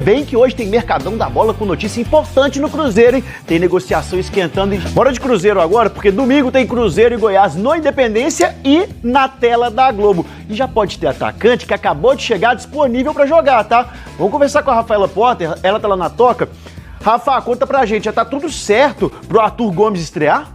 Bem que hoje tem Mercadão da Bola com notícia importante no Cruzeiro, hein? Tem negociação esquentando. Bora de Cruzeiro agora, porque domingo tem Cruzeiro e Goiás no Independência e na tela da Globo. E já pode ter atacante que acabou de chegar disponível pra jogar, tá? Vamos conversar com a Rafaela Potter, ela tá lá na toca. Rafa, conta pra gente, já tá tudo certo pro Arthur Gomes estrear?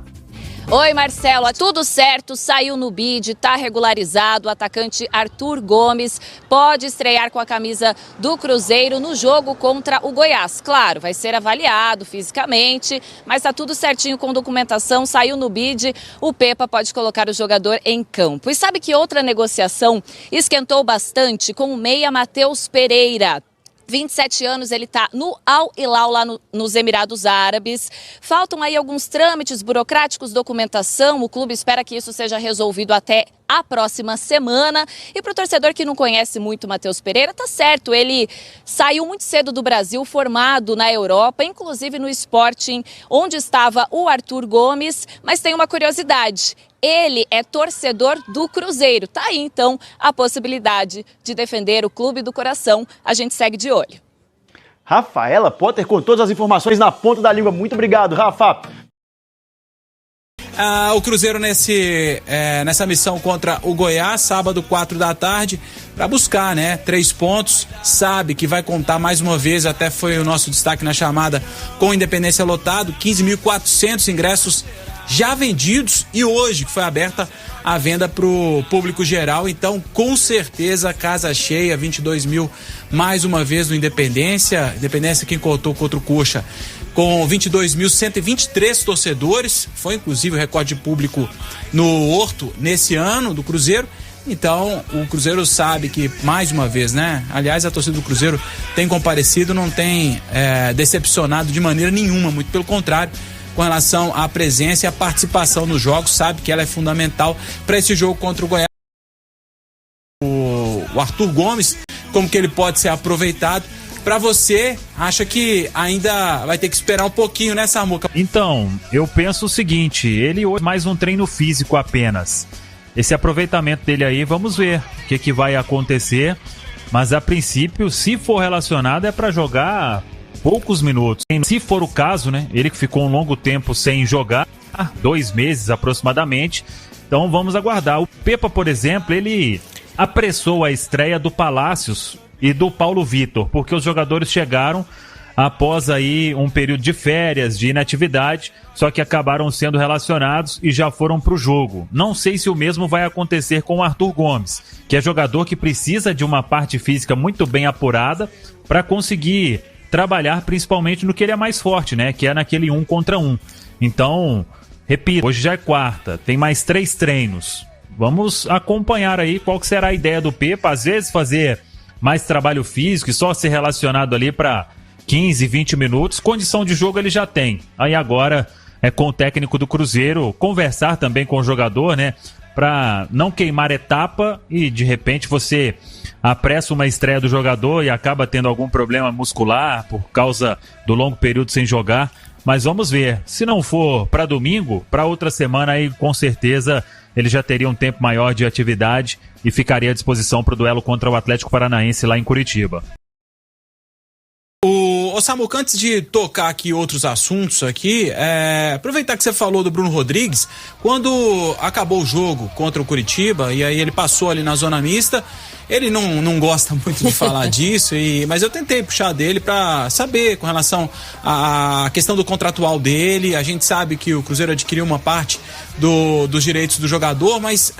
Oi, Marcelo, tudo certo, saiu no bid, tá regularizado, o atacante Arthur Gomes pode estrear com a camisa do Cruzeiro no jogo contra o Goiás. Claro, vai ser avaliado fisicamente, mas tá tudo certinho com documentação, saiu no bid, o Pepa pode colocar o jogador em campo. E sabe que outra negociação esquentou bastante com o meia Matheus Pereira. 27 anos, ele está no Al Hilal, lá nos Emirados Árabes. Faltam aí alguns trâmites burocráticos, documentação. O clube espera que isso seja resolvido até a próxima semana. E para o torcedor que não conhece muito o Matheus Pereira, tá certo. Ele saiu muito cedo do Brasil, formado na Europa, inclusive no Sporting, onde estava o Arthur Gomes. Mas tem uma curiosidade. Ele é torcedor do Cruzeiro. Tá aí, então, a possibilidade de defender o clube do coração. A gente segue de olho. Rafaela Potter com todas as informações na ponta da língua. Muito obrigado, Rafa. O Cruzeiro nessa missão contra o Goiás, sábado, 4 da tarde, para buscar, 3 pontos. Sabe que vai contar mais uma vez, até foi o nosso destaque na chamada, com Independência lotado, 15.400 ingressos já vendidos e hoje que foi aberta a venda para o público geral. Então, com certeza, casa cheia, 22 mil mais uma vez no Independência que contou contra o Coxa com 22.123 torcedores, foi inclusive o recorde de público no Horto nesse ano do Cruzeiro. Então, o Cruzeiro sabe que, mais uma vez, aliás, a torcida do Cruzeiro tem comparecido, não tem decepcionado de maneira nenhuma, muito pelo contrário, com relação à presença e à participação nos jogos, sabe que ela é fundamental para esse jogo contra o Goiás. O Arthur Gomes, como que ele pode ser aproveitado? Para você, acha que ainda vai ter que esperar um pouquinho, né, Samuca? Então, eu penso o seguinte, ele hoje mais um treino físico apenas. Esse aproveitamento dele aí, vamos ver o que vai acontecer. Mas a princípio, se for relacionado, é para jogar poucos minutos. Se for o caso, ele que ficou um longo tempo sem jogar, 2 meses aproximadamente, então vamos aguardar. O Pepa, por exemplo, ele apressou a estreia do Palácios e do Paulo Vitor, porque os jogadores chegaram após aí um período de férias, de inatividade, só que acabaram sendo relacionados e já foram para o jogo. Não sei se o mesmo vai acontecer com o Arthur Gomes, que é jogador que precisa de uma parte física muito bem apurada para conseguir trabalhar principalmente no que ele é mais forte, que é naquele 1 contra 1. Então, repito, hoje já é quarta, tem mais 3 treinos. Vamos acompanhar aí qual que será a ideia do Pepa, às vezes fazer mais trabalho físico e só ser relacionado ali para 15, 20 minutos. Condição de jogo ele já tem. Aí agora é com o técnico do Cruzeiro conversar também com o jogador, para não queimar etapa e de repente você apressa uma estreia do jogador e acaba tendo algum problema muscular por causa do longo período sem jogar. Mas vamos ver. Se não for para domingo, para outra semana aí com certeza ele já teria um tempo maior de atividade e ficaria à disposição para o duelo contra o Atlético Paranaense lá em Curitiba. Ô Samuca, antes de tocar aqui outros assuntos aqui, aproveitar que você falou do Bruno Rodrigues, quando acabou o jogo contra o Curitiba, e aí ele passou ali na zona mista, ele não gosta muito de falar disso, mas eu tentei puxar dele para saber com relação à questão do contratual dele. A gente sabe que o Cruzeiro adquiriu uma parte dos direitos do jogador, mas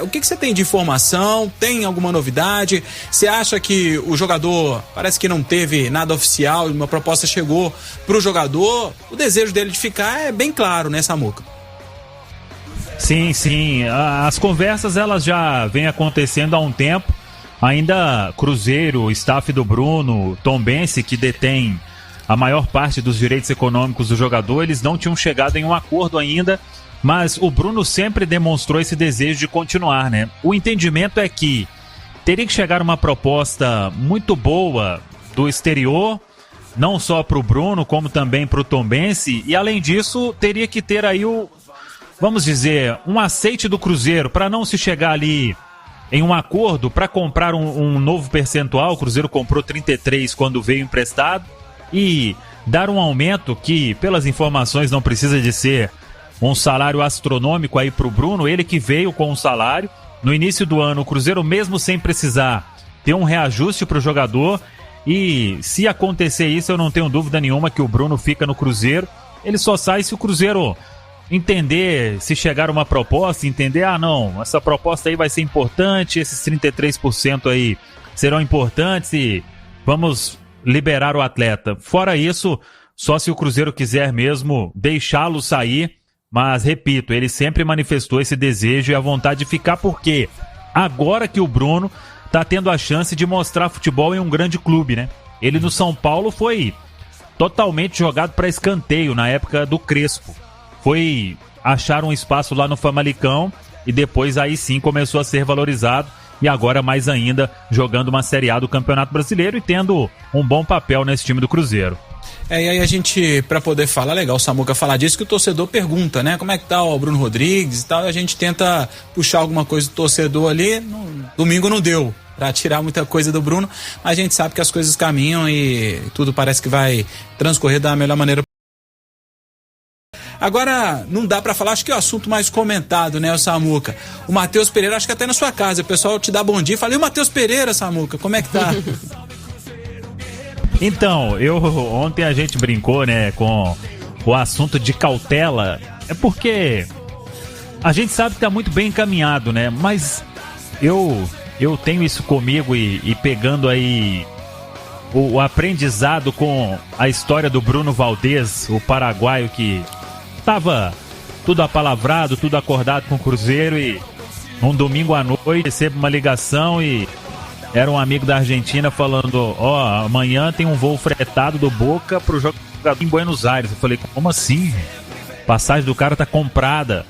o que você tem de informação? Tem alguma novidade? Você acha que o jogador, parece que não teve nada oficial, uma proposta chegou pro jogador, o desejo dele de ficar é bem claro, né, Samuca? Sim, as conversas elas já vêm acontecendo há um tempo. Ainda Cruzeiro, staff do Bruno, Tombense, que detém a maior parte dos direitos econômicos do jogador, eles não tinham chegado em um acordo ainda, mas o Bruno sempre demonstrou esse desejo de continuar, O entendimento é que teria que chegar uma proposta muito boa do exterior, não só para o Bruno, como também para o Tombense, e além disso, teria que ter aí vamos dizer, um aceite do Cruzeiro, para não se chegar ali em um acordo para comprar um novo percentual. O Cruzeiro comprou 33 quando veio emprestado e dar um aumento que, pelas informações, não precisa de ser um salário astronômico aí para o Bruno, ele que veio com um salário. No início do ano, o Cruzeiro, mesmo sem precisar ter um reajuste para o jogador, e se acontecer isso, eu não tenho dúvida nenhuma que o Bruno fica no Cruzeiro. Ele só sai se o Cruzeiro entender, se chegar uma proposta, entender, não, essa proposta aí vai ser importante, esses 33% aí serão importantes e vamos liberar o atleta. Fora isso, só se o Cruzeiro quiser mesmo deixá-lo sair, mas repito, ele sempre manifestou esse desejo e a vontade de ficar, porque agora que o Bruno tá tendo a chance de mostrar futebol em um grande clube, né? Ele no São Paulo foi totalmente jogado para escanteio na época do Crespo. Foi achar um espaço lá no Famalicão e depois aí sim começou a ser valorizado, e agora mais ainda jogando uma Série A do Campeonato Brasileiro e tendo um bom papel nesse time do Cruzeiro. E aí a gente, para poder falar, legal o Samuca falar disso, que o torcedor pergunta, né? Como é que tá o Bruno Rodrigues e tal, e a gente tenta puxar alguma coisa do torcedor ali. Domingo não deu para tirar muita coisa do Bruno, mas a gente sabe que as coisas caminham e tudo parece que vai transcorrer da melhor maneira. Agora, não dá pra falar, acho que é o assunto mais comentado, né, o Samuca? O Matheus Pereira, acho que até na sua casa, o pessoal te dá bom dia. Falei, o Matheus Pereira, Samuca, como é que tá? Então, ontem a gente brincou, né, com o assunto de cautela. É porque a gente sabe que tá muito bem encaminhado, né, mas eu tenho isso comigo e pegando aí o aprendizado com a história do Bruno Valdez, o paraguaio que tava tudo apalavrado, tudo acordado com o Cruzeiro, e um domingo à noite recebo uma ligação e era um amigo da Argentina falando, amanhã tem um voo fretado do Boca pro jogador em Buenos Aires. Eu falei, como assim? Passagem do cara tá comprada.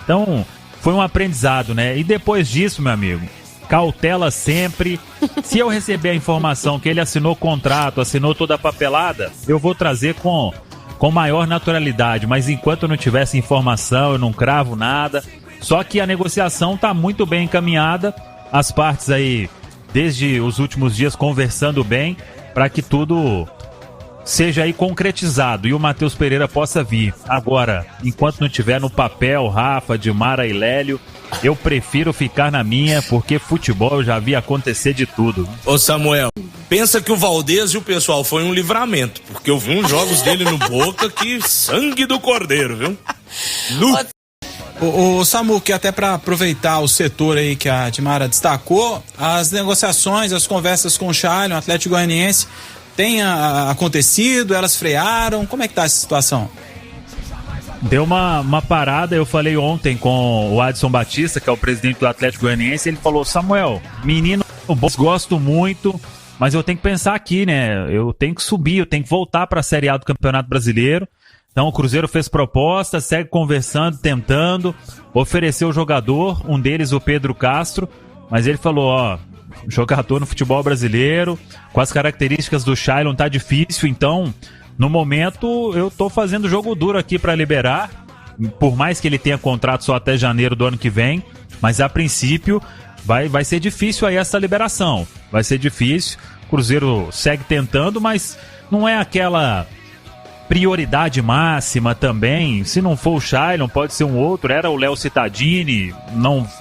Então, foi um aprendizado, né? E depois disso, meu amigo, cautela sempre. Se eu receber a informação que ele assinou contrato, assinou toda a papelada, eu vou trazer com maior naturalidade, mas enquanto eu não tivesse informação, eu não cravo nada. Só que a negociação está muito bem encaminhada, as partes aí, desde os últimos dias, conversando bem, para que tudo seja aí concretizado e o Matheus Pereira possa vir. Agora, enquanto não tiver no papel Rafa, Dimara e Lélio, eu prefiro ficar na minha, porque futebol eu já vi acontecer de tudo. Ô Samuel, pensa que o Valdez e o pessoal foi um livramento, porque eu vi uns jogos dele no Boca que sangue do cordeiro, viu? O Samu, que até para aproveitar o setor aí que a Dimara destacou, as negociações, as conversas com o Shailon, o Atlético Goianiense, tem acontecido, elas frearam, como é que tá essa situação? Deu uma parada, eu falei ontem com o Adson Batista, que é o presidente do Atlético Goianiense, ele falou, Samuel, menino, gosto muito, mas eu tenho que pensar aqui, né, eu tenho que subir, eu tenho que voltar para a Série A do Campeonato Brasileiro. Então o Cruzeiro fez proposta, segue conversando, tentando, ofereceu o jogador, um deles o Pedro Castro, mas ele falou, jogador no futebol brasileiro, com as características do Shailon tá difícil, então no momento eu tô fazendo jogo duro aqui para liberar, por mais que ele tenha contrato só até janeiro do ano que vem, mas a princípio vai ser difícil aí essa liberação, vai ser difícil, o Cruzeiro segue tentando, mas não é aquela prioridade máxima também. Se não for o Shailon, pode ser um outro. Era o Léo Cittadini,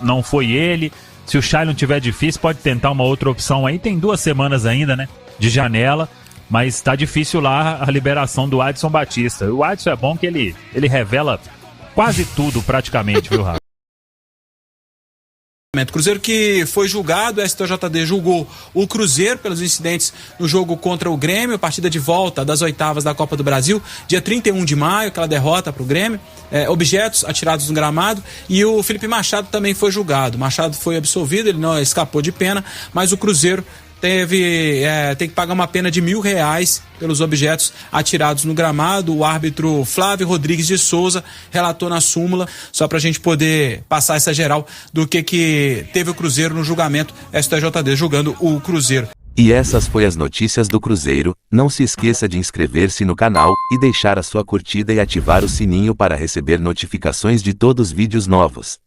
não foi ele. Se o Shailon tiver difícil, pode tentar uma outra opção aí. Tem 2 semanas ainda, né, de janela, mas tá difícil lá a liberação do Adson Batista. O Adson é bom que ele revela quase tudo praticamente, viu, Rafa? Cruzeiro que foi julgado, o STJD julgou o Cruzeiro pelos incidentes no jogo contra o Grêmio, partida de volta das oitavas da Copa do Brasil, dia 31 de maio, aquela derrota para o Grêmio, objetos atirados no gramado, e o Felipe Machado também foi julgado. Machado foi absolvido, ele não escapou de pena, mas o Cruzeiro tem que pagar uma pena de R$1.000 pelos objetos atirados no gramado. O árbitro Flávio Rodrigues de Souza relatou na súmula, só pra gente poder passar essa geral do que teve o Cruzeiro no julgamento, STJD julgando o Cruzeiro. E essas foi as notícias do Cruzeiro. Não se esqueça de inscrever-se no canal e deixar a sua curtida e ativar o sininho para receber notificações de todos os vídeos novos.